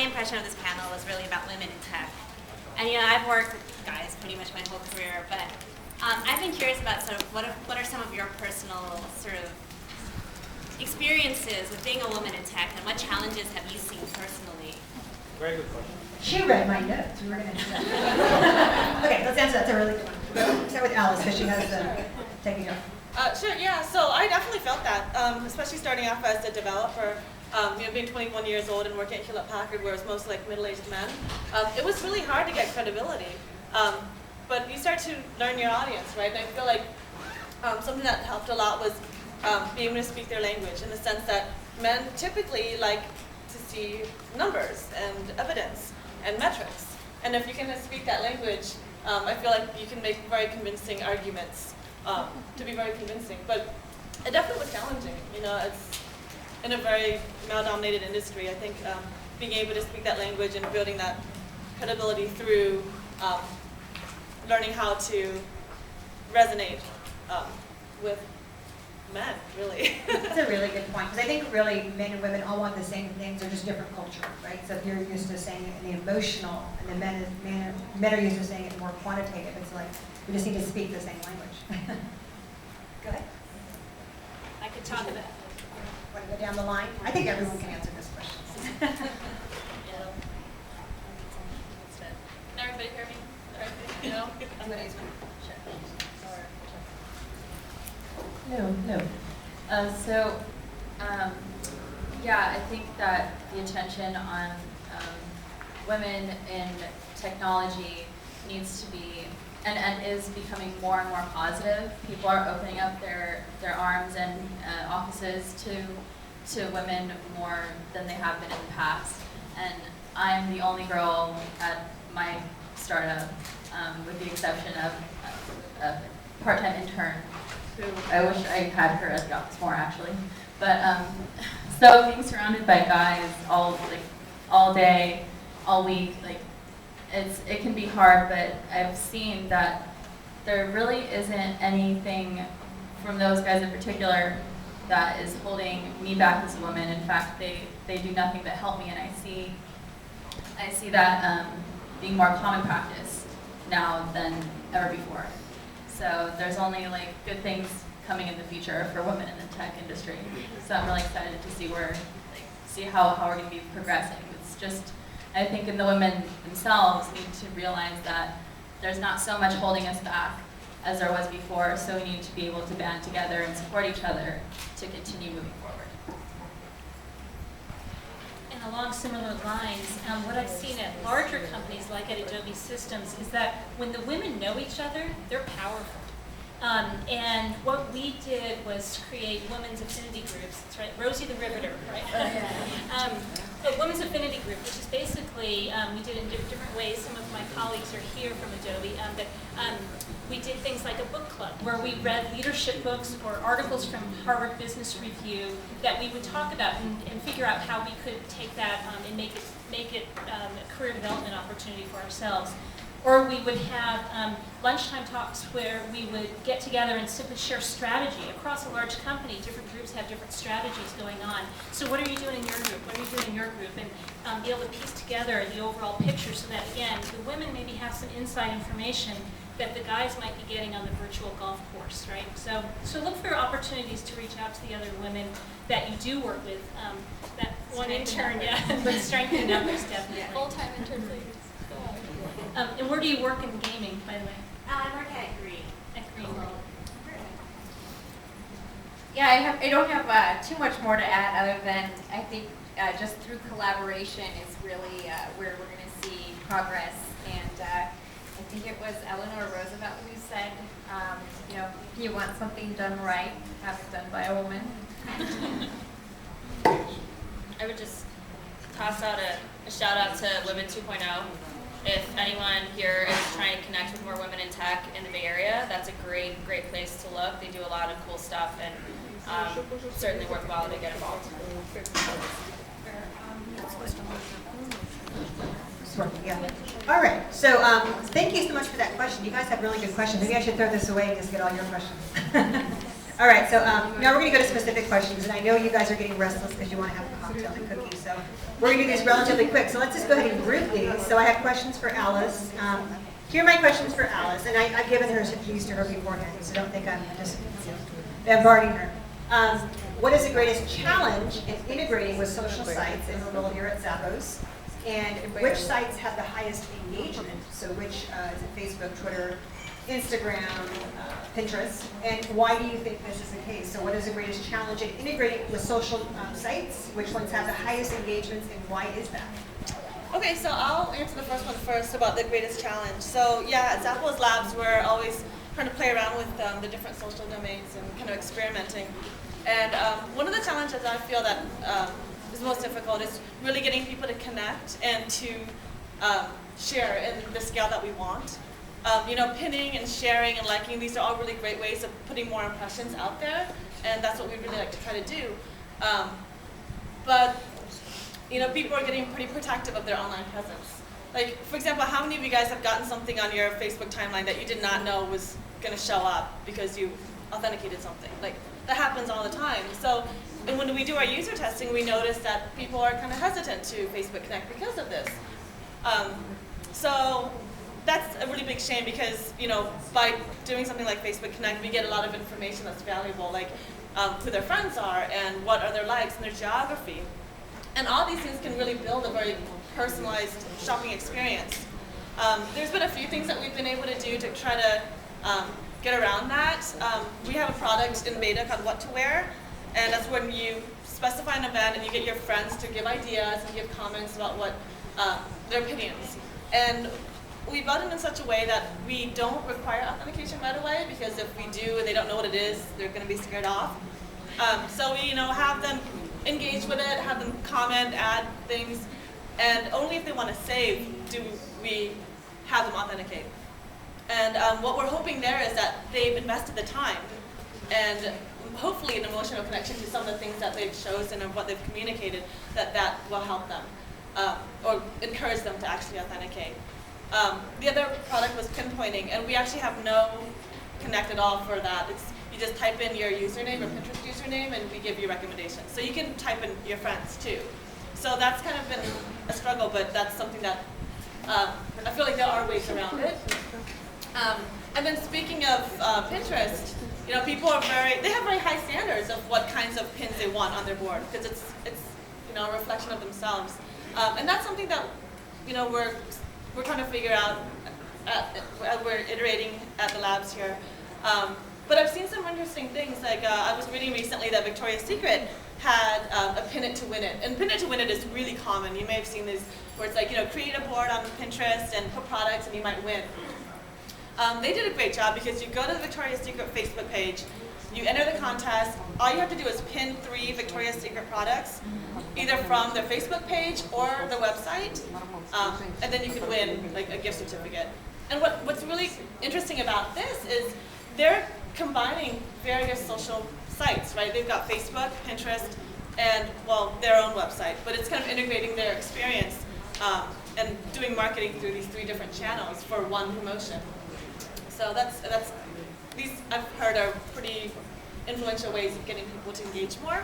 impression of this panel was really about women in tech. And I've worked with guys pretty much my whole career, but I've been curious about sort of what are some of your personal sort of experiences with being a woman in tech, and what challenges have you seen personally? Very good question. She read my notes. We were going to do that. Okay, let's answer that. That's a really good one. We'll start with Alice because she has taken it. Sure, yeah. So I definitely felt that, especially starting off as a developer. Being 21 years old and working at Hewlett-Packard, where it's mostly like middle-aged men, it was really hard to get credibility. But you start to learn your audience, right? And I feel like something that helped a lot was being able to speak their language, in the sense that men typically like to see numbers and evidence and metrics. And if you can speak that language, I feel like you can make very convincing arguments to be very convincing. But it definitely was challenging. It's in a very male-dominated industry. I think being able to speak that language and building that credibility through learning how to resonate with men, really. That's a really good point, because I think really men and women all want the same things, they're just different culture, right? So if you're used to saying it in the emotional, and the men are used to saying it more quantitative, it's like we just need to speak the same language. Go ahead. I could talk about. Want to go down the line? I think everyone can answer this question. Can everybody hear me? No? Everybody's No. Yeah, I think that the attention on women in technology needs to be, and is becoming more and more positive. People are opening up their arms and offices to women more than they have been in the past. And I'm the only girl at my startup, with the exception of a part-time intern, who I wish I had her at the office more, actually. But so being surrounded by guys all day, all week, it can be hard. But I've seen that there really isn't anything from those guys in particular that is holding me back as a woman. In fact, they do nothing but help me, and I see that being more common practice now than ever before. So there's only good things coming in the future for women in the tech industry. So I'm really excited to see how we're going to be progressing. It's just, I think, the women themselves need to realize that there's not so much holding us back as there was before. So we need to be able to band together and support each other to continue moving forward. And along similar lines, what I've seen at larger companies like at Adobe Systems is that when the women know each other, they're powerful. And what we did was create women's affinity groups. That's right, Rosie the Riveter, right? A women's affinity group, which is basically, we did it in different ways. Some of my colleagues are here from Adobe. We did things like a book club where we read leadership books or articles from Harvard Business Review that we would talk about and figure out how we could take that and make it a career development opportunity for ourselves. Or we would have lunchtime talks where we would get together and simply share strategy. Across a large company, different groups have different strategies going on. So what are you doing in your group? What are you doing in your group? And be able to piece together the overall picture so that, again, the women maybe have some inside information that the guys might be getting on the virtual golf course, right? So look for opportunities to reach out to the other women that you do work with. That one intern, but strengthen numbers, definitely. Full-time intern, please. And where do you work in gaming, by the way? I work at Green. At Green. Yeah, I don't have too much more to add other than I think just through collaboration is really where we're going to see progress. And I think it was Eleanor Roosevelt who said, if you want something done right, have it done by a woman. I would just toss out a shout out to Women 2.0. If anyone here is trying to connect with more women in tech in the Bay Area, that's a great place to look. They do a lot of cool stuff, and certainly worthwhile to get involved. Yeah. All right. So thank you so much for that question. You guys have really good questions. Maybe I should throw this away and just get all your questions. All right. So now we're going to go to specific questions, and I know you guys are getting restless because you want to have cocktail and cookies. So we're going to do these relatively quick. So let's just go ahead and group these. So I have questions for Alice. Here are my questions for Alice, and I've given her these to her beforehand, so don't think I'm just bombarding her. What is the greatest challenge in integrating with social sites in her role here at Zappos? And which sites have the highest engagement? So which is it Facebook, Twitter, Instagram, Pinterest? And why do you think this is the case? So what is the greatest challenge in integrating with social sites? Which ones have the highest engagements, and why is that? Okay, so I'll answer the first one first about the greatest challenge. So yeah, at Zappos Labs, we're always trying to play around with the different social domains and kind of experimenting. And one of the challenges I feel that is most difficult is really getting people to connect and to share in the scale that we want. You know, pinning and sharing and liking, these are all really great ways of putting more impressions out there, and that's what we really like to try to do. But you know, people are getting pretty protective of their online presence. Like, for example, how many of you guys have gotten something on your Facebook timeline that you did not know was going to show up because you authenticated something? Like, that happens all the time. So, and when we do our user testing, we notice that people are kind of hesitant to Facebook Connect because of this. So that's a really big shame because, you know, by doing something like Facebook Connect, we get a lot of information that's valuable, like who their friends are and what are their likes and their geography. And all these things can really build a very personalized shopping experience. There's been a few things that we've been able to do to try to get around that. We have a product in beta called What to Wear, and that's when you specify an event and you get your friends to give ideas and give comments about what their opinions. And we built it in such a way that we don't require authentication right away, because if we do and they don't know what it is, they're going to be scared off. So we, you know, have them engage with it, have them comment, add things, and only if they want to save do we have them authenticate. And what we're hoping there is that they've invested the time and hopefully an emotional connection to some of the things that they've chosen and what they've communicated, that will help them or encourage them to actually authenticate. The other product was pinpointing, and we actually have no connect at all for that. You just type in your username or Pinterest username and we give you recommendations. So you can type in your friends too. So that's kind of been a struggle, but that's something that I feel like there are ways around it. And then speaking of Pinterest, you know, people are they have very high standards of what kinds of pins they want on their board, because it's you know, a reflection of themselves. And that's something that, you know, we're trying to figure out as we're iterating at the labs here. But I've seen some interesting things, like I was reading recently that Victoria's Secret had a pin it to win it. And pin it to win it is really common. You may have seen this where it's like, you know, create a board on Pinterest and put products and you might win. They did a great job, because you go to the Victoria's Secret Facebook page, you enter the contest, all you have to do is pin 3 Victoria's Secret products, either from their Facebook page or their website, and then you can win like a gift certificate. And what's really interesting about this is they're combining various social sites, right? They've got Facebook, Pinterest, and, well, their own website, but it's kind of integrating their experience and doing marketing through these 3 different channels for one promotion. So these I've heard are pretty influential ways of getting people to engage more.